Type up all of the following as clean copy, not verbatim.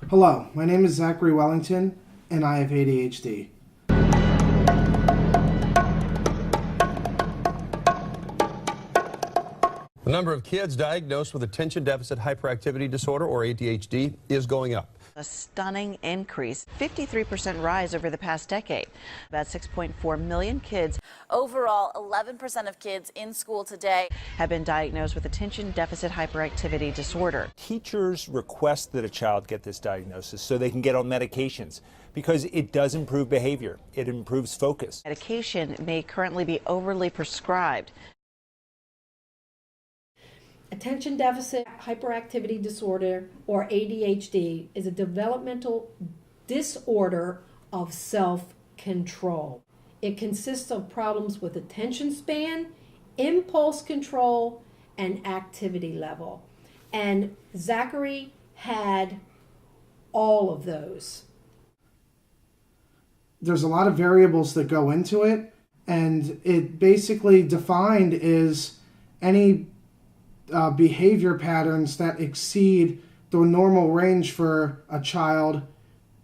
Hello, my name is Zachary Wellington, and I have ADHD. The number of kids diagnosed with attention deficit hyperactivity disorder, or ADHD, is going up. A stunning increase, 53% rise over the past decade. About 6.4 million kids. Overall, 11% of kids in school today Have been diagnosed with attention deficit hyperactivity disorder. Teachers request that a child get this diagnosis so they can get on medications because it does improve behavior. It improves focus. Medication may currently be overly prescribed. Attention deficit hyperactivity disorder, or ADHD, is a developmental disorder of self-control. It consists of problems with attention span, impulse control, and activity level. And Zachary had all of those. There's a lot of variables that go into it, and it basically defined is any behavior patterns that exceed the normal range for a child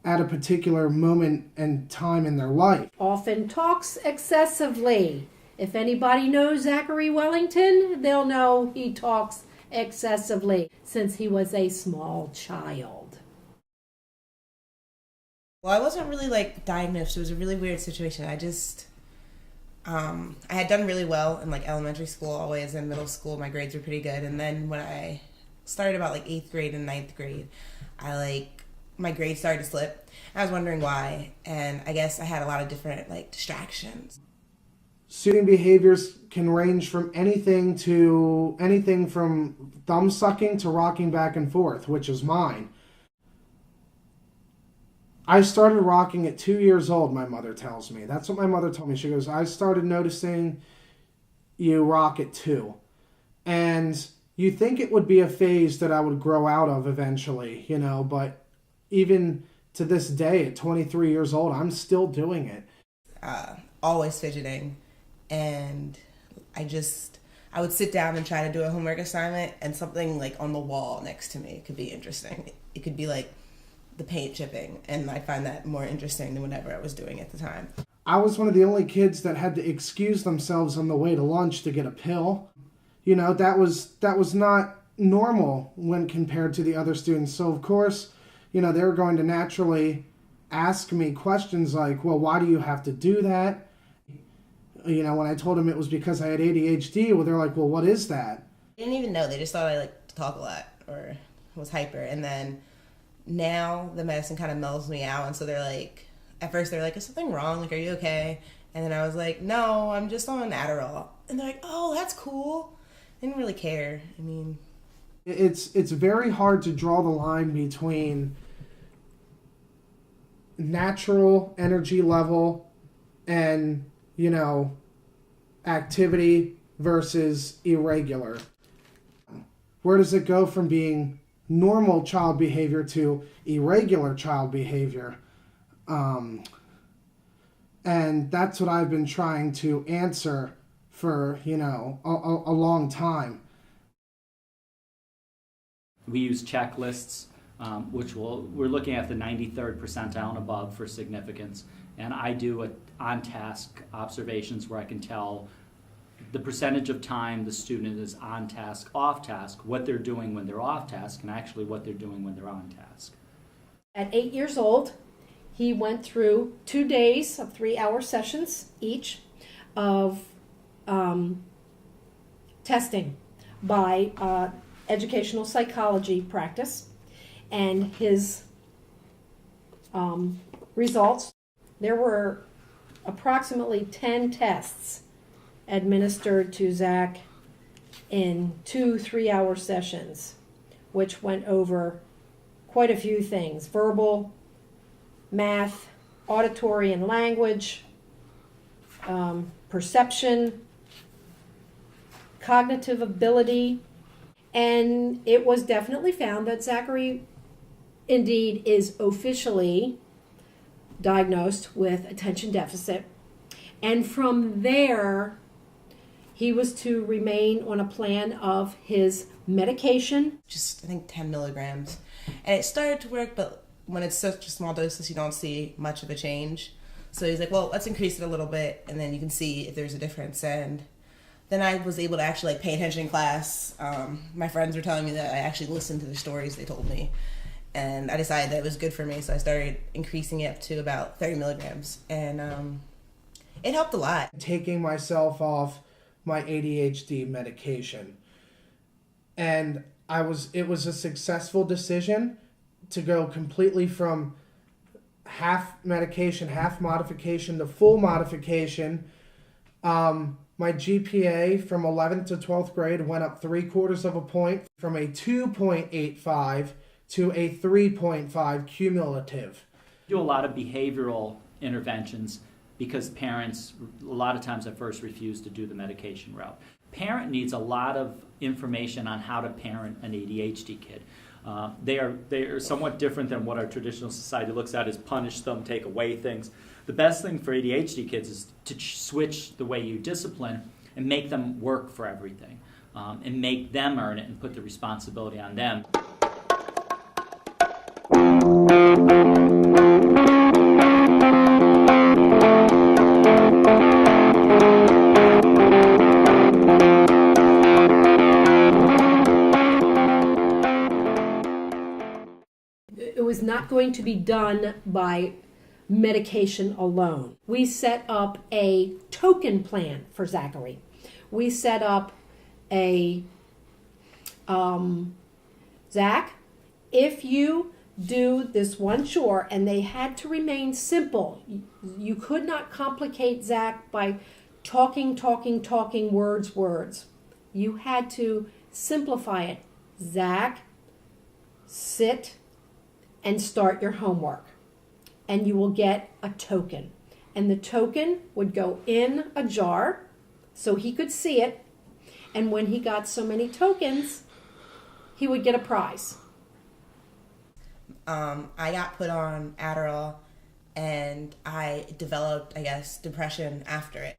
at a particular moment and time in their life. Often talks excessively. If anybody knows Zachary Wellington, they'll know he talks excessively since he was a small child. Well, I wasn't really diagnosed. It was a really weird situation. I had done really well in elementary school, always in middle school. My grades were pretty good. And then when I started about 8th grade and 9th grade, my grades started to slip. I was wondering why. And I guess I had a lot of different distractions. Student behaviors can range from anything from thumb sucking to rocking back and forth, which is mine. I started rocking at 2 years old, my mother tells me. That's what my mother told me. She goes, I started noticing you rock at 2. And you think it would be a phase that I would grow out of eventually, but even to this day, at 23 years old, I'm still doing it. Always fidgeting. And I would sit down and try to do a homework assignment, and something on the wall next to me could be interesting. It could be the paint chipping, and I find that more interesting than whatever I was doing at the time. I was one of the only kids that had to excuse themselves on the way to lunch to get a pill. That was not normal when compared to the other students. So of course, they were going to naturally ask me questions like, well, why do you have to do that? When I told them it was because I had ADHD, well, they're like, well, what is that? They didn't even know. They just thought I liked to talk a lot or was hyper. And then now the medicine kind of mellows me out, and so at first they're like, is something wrong? Are you okay? And then I was like, no, I'm just on Adderall. And they're like, oh, that's cool. They didn't really care. It's very hard to draw the line between natural energy level and, activity versus irregular. Where does it go from being normal child behavior to irregular child behavior? And that's what I've been trying to answer for, a long time. We use checklists, we're looking at the 93rd percentile and above for significance. And I do on-task observations where I can tell the percentage of time the student is on task, off task, what they're doing when they're off task, and actually what they're doing when they're on task. At 8 years old, he went through 2 days of 3-hour sessions each of testing by educational psychology practice, and his results. There were approximately 10 tests administered to Zach in 2 3-hour sessions, which went over quite a few things: verbal, math, auditory and language, perception, cognitive ability. And it was definitely found that Zachary indeed is officially diagnosed with attention deficit. And from there, he was to remain on a plan of his medication. Just, I think, 10 milligrams. And it started to work, but when it's such a small doses, you don't see much of a change. So he's like, well, let's increase it a little bit, and then you can see if there's a difference. And then I was able to actually like pay attention in class. My friends were telling me that I actually listened to the stories they told me. And I decided that it was good for me, so I started increasing it up to about 30 milligrams. And it helped a lot. Taking myself off my ADHD medication. And it was a successful decision to go completely from half medication, half modification to full modification. My GPA from 11th to 12th grade went up 3/4 of a point, from a 2.85 to a 3.5 cumulative. Do a lot of behavioral interventions because parents a lot of times at first refuse to do the medication route. Parent needs a lot of information on how to parent an ADHD kid. They are somewhat different than what our traditional society looks at as punish them, take away things. The best thing for ADHD kids is to switch the way you discipline and make them work for everything, and make them earn it and put the responsibility on them. It was not going to be done by medication alone. We set up a token plan for Zachary. We set up a, Zach, if you do this one chore, and they had to remain simple. You could not complicate Zach by talking, words. You had to simplify it. Zach, sit and start your homework. And you will get a token. And the token would go in a jar so he could see it. And when he got so many tokens, he would get a prize. I got put on Adderall, and I developed, I guess, depression after it.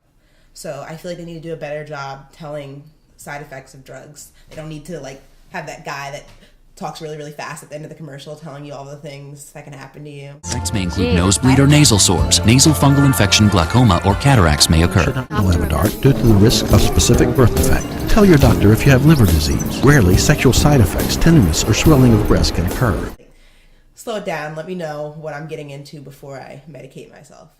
So I feel like they need to do a better job telling side effects of drugs. They don't need to like have that guy that talks really, really fast at the end of the commercial telling you all the things that can happen to you. Effects may include nosebleed or nasal sores, nasal fungal infection, glaucoma, or cataracts may occur. Levitard due to the risk of specific birth defect. Tell your doctor if you have liver disease. Rarely, sexual side effects, tenderness, or swelling of breast can occur. Slow it down. Let me know what I'm getting into before I medicate myself.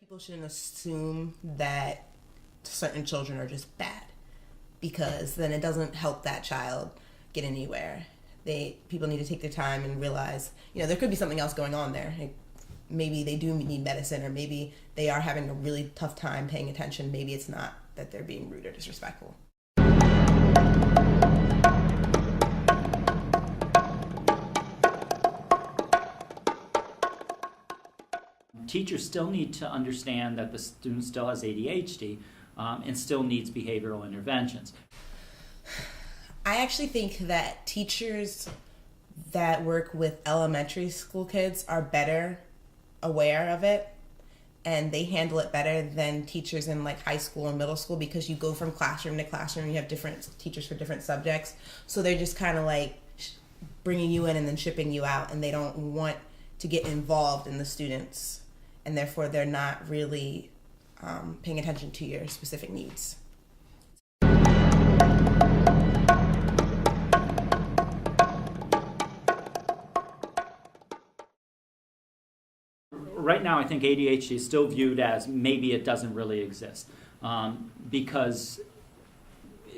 People shouldn't assume that certain children are just bad, because then it doesn't help that child get anywhere. People need to take their time and realize, there could be something else going on there. Maybe they do need medicine, or maybe they are having a really tough time paying attention. Maybe it's not that they're being rude or disrespectful. Teachers still need to understand that the student still has ADHD and still needs behavioral interventions. I actually think that teachers that work with elementary school kids are better aware of it, and they handle it better than teachers in like high school or middle school, because you go from classroom to classroom, you have different teachers for different subjects. So they're just kind of like bringing you in and then shipping you out, and they don't want to get involved in the students, and therefore they're not really paying attention to your specific needs. Right now, I think ADHD is still viewed as maybe it doesn't really exist, because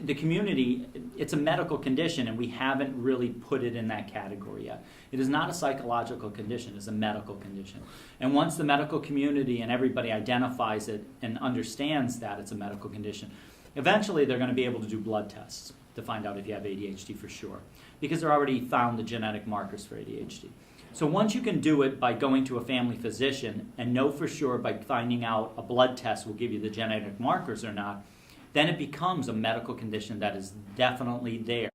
the community, it's a medical condition, and we haven't really put it in that category yet. It is not a psychological condition, it's a medical condition. And once the medical community and everybody identifies it and understands that it's a medical condition, eventually they're going to be able to do blood tests to find out if you have ADHD for sure, because they're already found the genetic markers for ADHD. So once you can do it by going to a family physician and know for sure by finding out a blood test will give you the genetic markers or not, then it becomes a medical condition that is definitely there.